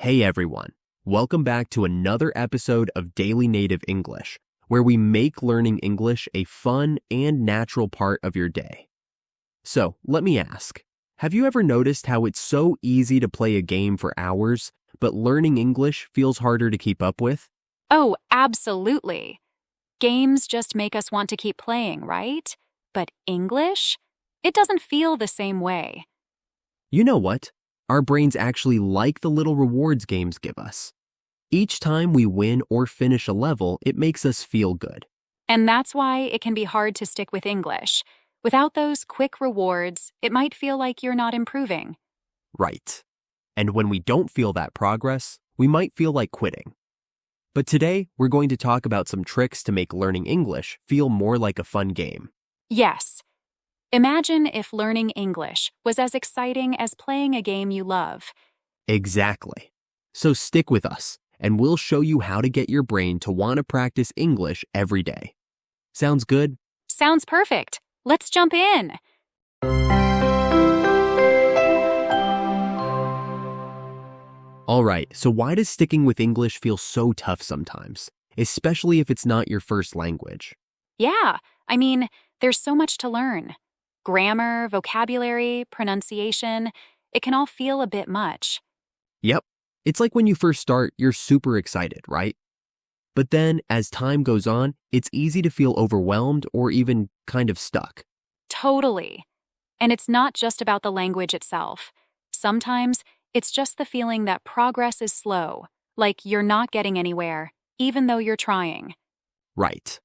Hey everyone, welcome back to another episode of Daily Native English, where we make learning English a fun and natural part of your day. So, let me ask, have you ever noticed how it's so easy to play a game for hours, but learning English feels harder to keep up with? Oh, absolutely. Games just make us want to keep playing, right? But English? It doesn't feel the same way. You know what? Our brains actually like the little rewards games give us. Each time we win or finish a level, it makes us feel good. And that's why it can be hard to stick with English. Without those quick rewards, it might feel like you're not improving. Right. And when we don't feel that progress, we might feel like quitting. But today, we're going to talk about some tricks to make learning English feel more like a fun game. Yes. Imagine if learning English was as exciting as playing a game you love. Exactly. So stick with us, and we'll show you how to get your brain to want to practice English every day. Sounds good? Sounds perfect. Let's jump in. All right, so why does sticking with English feel so tough sometimes, especially if it's not your first language? Yeah, there's so much to learn. Grammar, vocabulary, pronunciation, it can all feel a bit much. Yep, it's like when you first start, you're super excited, right? But then, as time goes on, it's easy to feel overwhelmed or even kind of stuck. Totally. And it's not just about the language itself. Sometimes it's just the feeling that progress is slow, like you're not getting anywhere, even though you're trying. Right.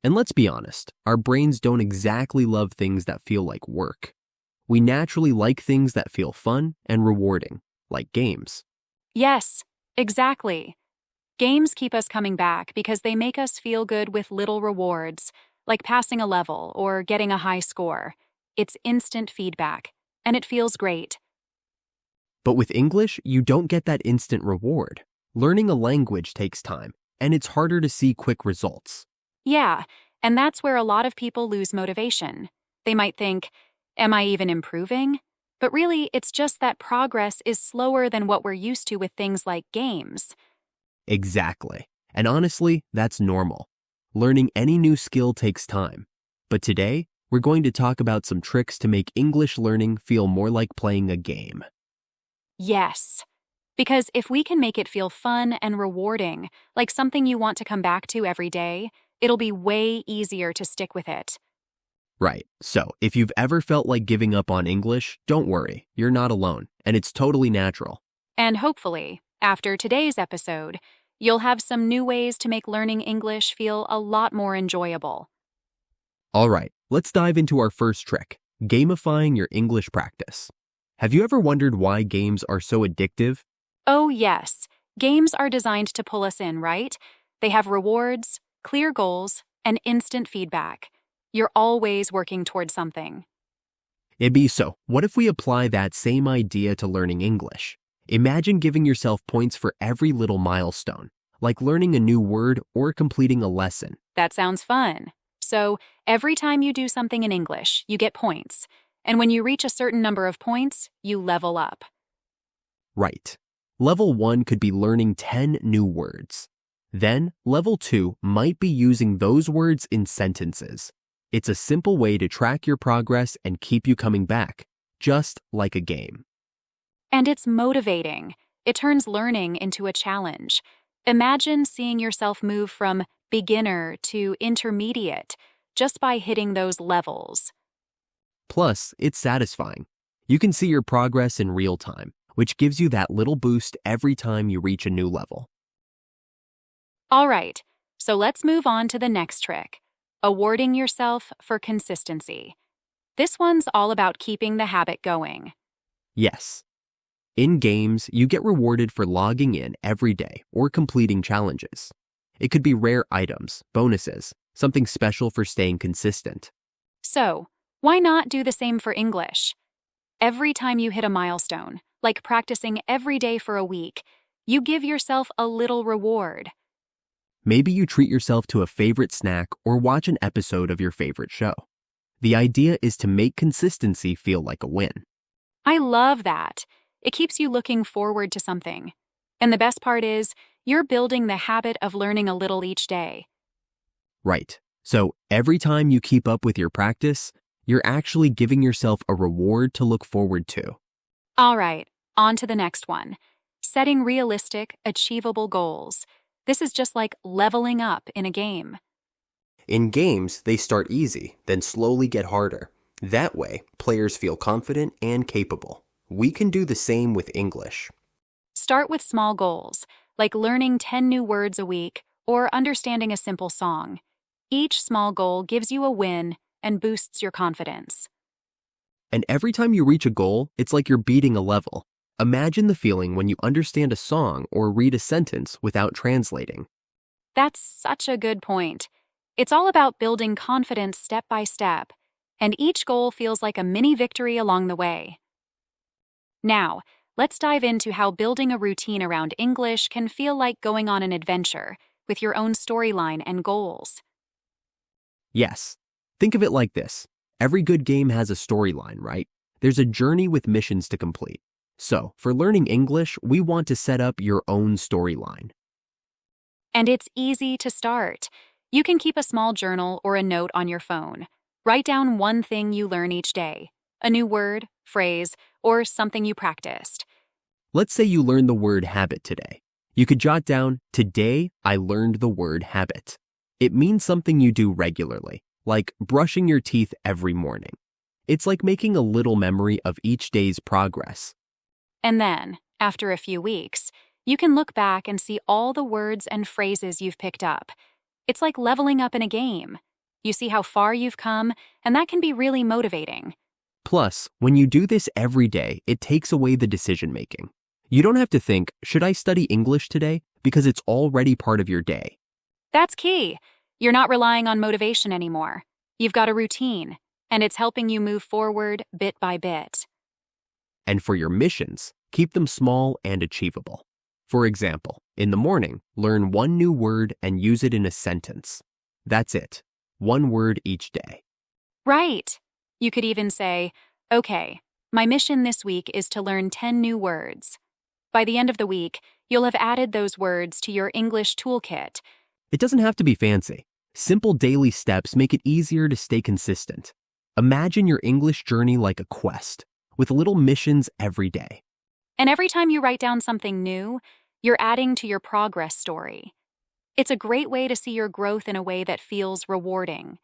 And let's be honest, our brains don't exactly love things that feel like work. We naturally like things that feel fun and rewarding, like games. Yes, exactly. Games keep us coming back because they make us feel good with little rewards, like passing a level or getting a high score. It's instant feedback, and it feels great. But with English, you don't get that instant reward. Learning a language takes time, and it's harder to see quick results. Yeah, and that's where a lot of people lose motivation. They might think, am I even improving? But really, it's just that progress is slower than what we're used to with things like games. Exactly. And honestly, that's normal. Learning any new skill takes time. But today, we're going to talk about some tricks to make English learning feel more like playing a game. Yes, because if we can make it feel fun and rewarding, like something you want to come back to every day, it'll be way easier to stick with it. Right. So, if you've ever felt like giving up on English, don't worry. You're not alone, and it's totally natural. And hopefully, after today's episode, you'll have some new ways to make learning English feel a lot more enjoyable. All right, let's dive into our first trick, gamifying your English practice. Have you ever wondered why games are so addictive? Oh, yes. Games are designed to pull us in, right? They have rewards, clear goals, and instant feedback. You're always working towards something. So, what if we apply that same idea to learning English? Imagine giving yourself points for every little milestone, like learning a new word or completing a lesson. That sounds fun. So, every time you do something in English, you get points. And when you reach a certain number of points, you level up. Right. Level 1 could be learning 10 new words. Then, level 2 might be using those words in sentences. It's a simple way to track your progress and keep you coming back, just like a game. And it's motivating. It turns learning into a challenge. Imagine seeing yourself move from beginner to intermediate just by hitting those levels. Plus, it's satisfying. You can see your progress in real time, which gives you that little boost every time you reach a new level. All right, so let's move on to the next trick, awarding yourself for consistency. This one's all about keeping the habit going. Yes. In games, you get rewarded for logging in every day or completing challenges. It could be rare items, bonuses, something special for staying consistent. So, why not do the same for English? Every time you hit a milestone, like practicing every day for a week, you give yourself a little reward. Maybe you treat yourself to a favorite snack or watch an episode of your favorite show. The idea is to make consistency feel like a win. I love that. It keeps you looking forward to something. And the best part is, you're building the habit of learning a little each day. Right. So every time you keep up with your practice, you're actually giving yourself a reward to look forward to. All right, on to the next one. Setting realistic, achievable goals. This is just like leveling up in a game. In games, they start easy, then slowly get harder. That way, players feel confident and capable. We can do the same with English. Start with small goals, like learning 10 new words a week or understanding a simple song. Each small goal gives you a win and boosts your confidence. And every time you reach a goal, it's like you're beating a level. Imagine the feeling when you understand a song or read a sentence without translating. That's such a good point. It's all about building confidence step by step, and each goal feels like a mini victory along the way. Now, let's dive into how building a routine around English can feel like going on an adventure with your own storyline and goals. Yes. Think of it like this. Every good game has a storyline, right? There's a journey with missions to complete. So, for learning English, we want to set up your own storyline. And it's easy to start. You can keep a small journal or a note on your phone. Write down one thing you learn each day, a new word, phrase, or something you practiced. Let's say you learned the word habit today. You could jot down, "Today I learned the word habit." It means something you do regularly, like brushing your teeth every morning. It's like making a little memory of each day's progress. And then, after a few weeks, you can look back and see all the words and phrases you've picked up. It's like leveling up in a game. You see how far you've come, and that can be really motivating. Plus, when you do this every day, it takes away the decision-making. You don't have to think, should I study English today? Because it's already part of your day. That's key. You're not relying on motivation anymore. You've got a routine, and it's helping you move forward bit by bit. And for your missions, keep them small and achievable. For example, in the morning, learn one new word and use it in a sentence. That's it. One word each day. Right. You could even say, okay, my mission this week is to learn 10 new words. By the end of the week, you'll have added those words to your English toolkit. It doesn't have to be fancy. Simple daily steps make it easier to stay consistent. Imagine your English journey like a quest, with little missions every day. And every time you write down something new, you're adding to your progress story. It's a great way to see your growth in a way that feels rewarding.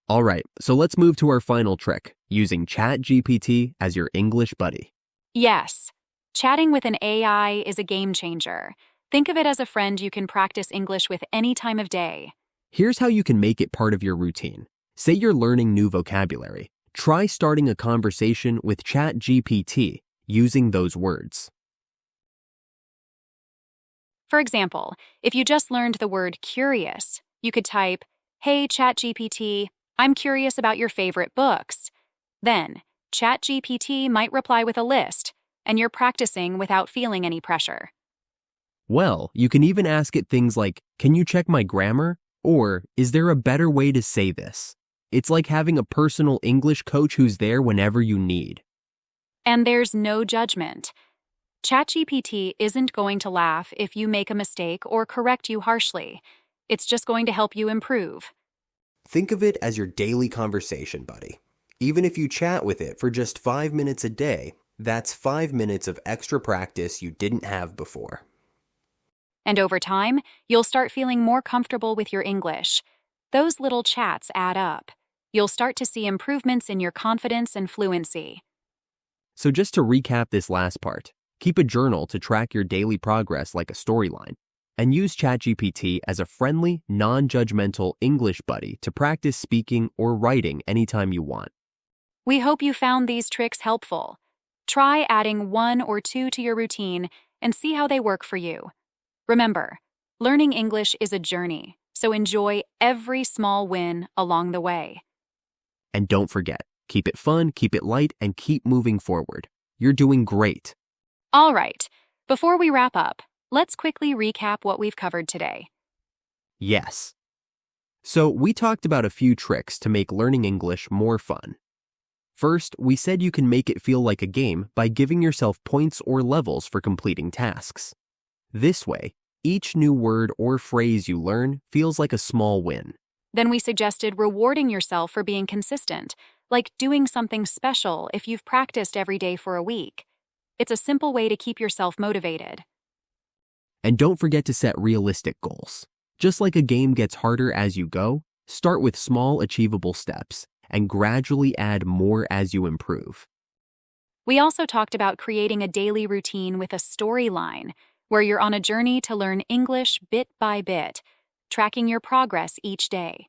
All right, so let's move to our final trick, using ChatGPT as your English buddy. Yes, chatting with an AI is a game changer. Think of it as a friend you can practice English with any time of day. Here's how you can make it part of your routine. Say you're learning new vocabulary. Try starting a conversation with ChatGPT using those words. For example, if you just learned the word curious, you could type, "Hey ChatGPT, I'm curious about your favorite books." Then, ChatGPT might reply with a list, and you're practicing without feeling any pressure. Well, you can even ask it things like, "Can you check my grammar?" Or, "Is there a better way to say this?" It's like having a personal English coach who's there whenever you need. And there's no judgment. ChatGPT isn't going to laugh if you make a mistake or correct you harshly. It's just going to help you improve. Think of it as your daily conversation buddy. Even if you chat with it for just 5 minutes a day, that's 5 minutes of extra practice you didn't have before. And over time, you'll start feeling more comfortable with your English. Those little chats add up. You'll start to see improvements in your confidence and fluency. So just to recap this last part, keep a journal to track your daily progress like a storyline, and use ChatGPT as a friendly, non-judgmental English buddy to practice speaking or writing anytime you want. We hope you found these tricks helpful. Try adding 1 or 2 to your routine and see how they work for you. Remember, learning English is a journey, so enjoy every small win along the way. And don't forget, keep it fun, keep it light, and keep moving forward. You're doing great. All right, before we wrap up, let's quickly recap what we've covered today. Yes. So we talked about a few tricks to make learning English more fun. First, we said you can make it feel like a game by giving yourself points or levels for completing tasks. This way, each new word or phrase you learn feels like a small win. Then we suggested rewarding yourself for being consistent, like doing something special if you've practiced every day for a week. It's a simple way to keep yourself motivated. And don't forget to set realistic goals. Just like a game gets harder as you go, start with small achievable steps and gradually add more as you improve. We also talked about creating a daily routine with a storyline, where you're on a journey to learn English bit by bit, tracking your progress each day.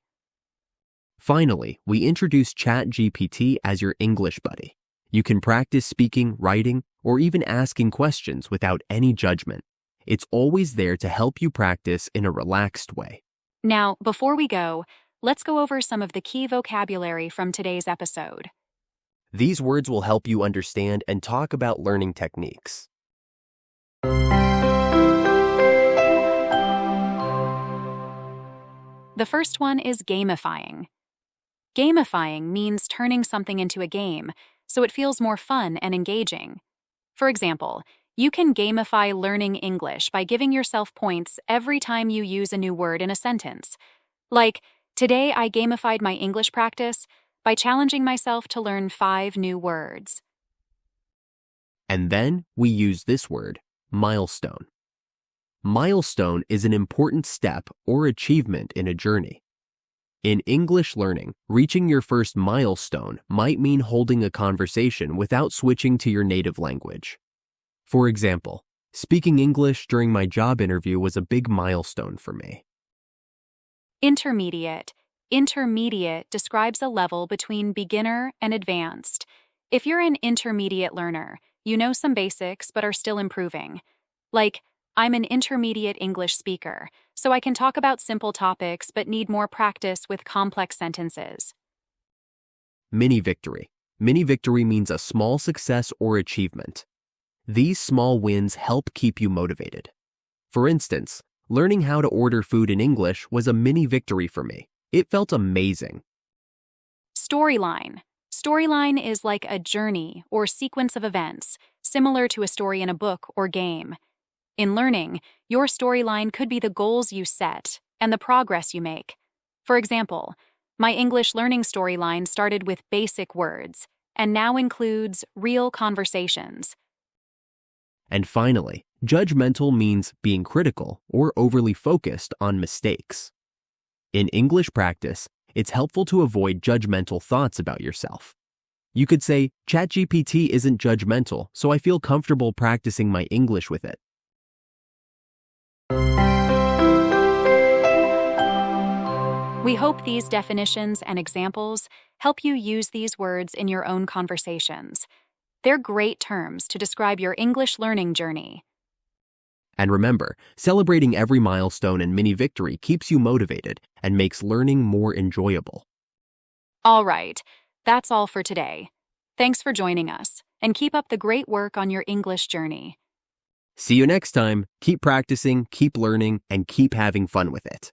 Finally, we introduced ChatGPT as your English buddy. You can practice speaking, writing, or even asking questions without any judgment. It's always there to help you practice in a relaxed way. Now, before we go, let's go over some of the key vocabulary from today's episode. These words will help you understand and talk about learning techniques. The first one is gamifying. Gamifying means turning something into a game, so it feels more fun and engaging. For example, you can gamify learning English by giving yourself points every time you use a new word in a sentence. Like, today I gamified my English practice by challenging myself to learn 5 new words. And then we use this word, milestone. Milestone is an important step or achievement in a journey. In English learning, reaching your first milestone might mean holding a conversation without switching to your native language. For example, speaking English during my job interview was a big milestone for me. Intermediate. Intermediate describes a level between beginner and advanced. If you're an intermediate learner, you know some basics but are still improving. Like, I'm an intermediate English speaker, so I can talk about simple topics but need more practice with complex sentences. Mini-victory. Mini-victory means a small success or achievement. These small wins help keep you motivated. For instance, learning how to order food in English was a mini-victory for me. It felt amazing. Storyline. Storyline is like a journey or sequence of events, similar to a story in a book or game. In learning, your storyline could be the goals you set and the progress you make. For example, my English learning storyline started with basic words and now includes real conversations. And finally, judgmental means being critical or overly focused on mistakes. In English practice, it's helpful to avoid judgmental thoughts about yourself. You could say, ChatGPT isn't judgmental, so I feel comfortable practicing my English with it. We hope these definitions and examples help you use these words in your own conversations. They're great terms to describe your English learning journey. And remember, celebrating every milestone and mini-victory keeps you motivated and makes learning more enjoyable. All right, that's all for today. Thanks for joining us, and keep up the great work on your English journey. See you next time. Keep practicing, keep learning, and keep having fun with it.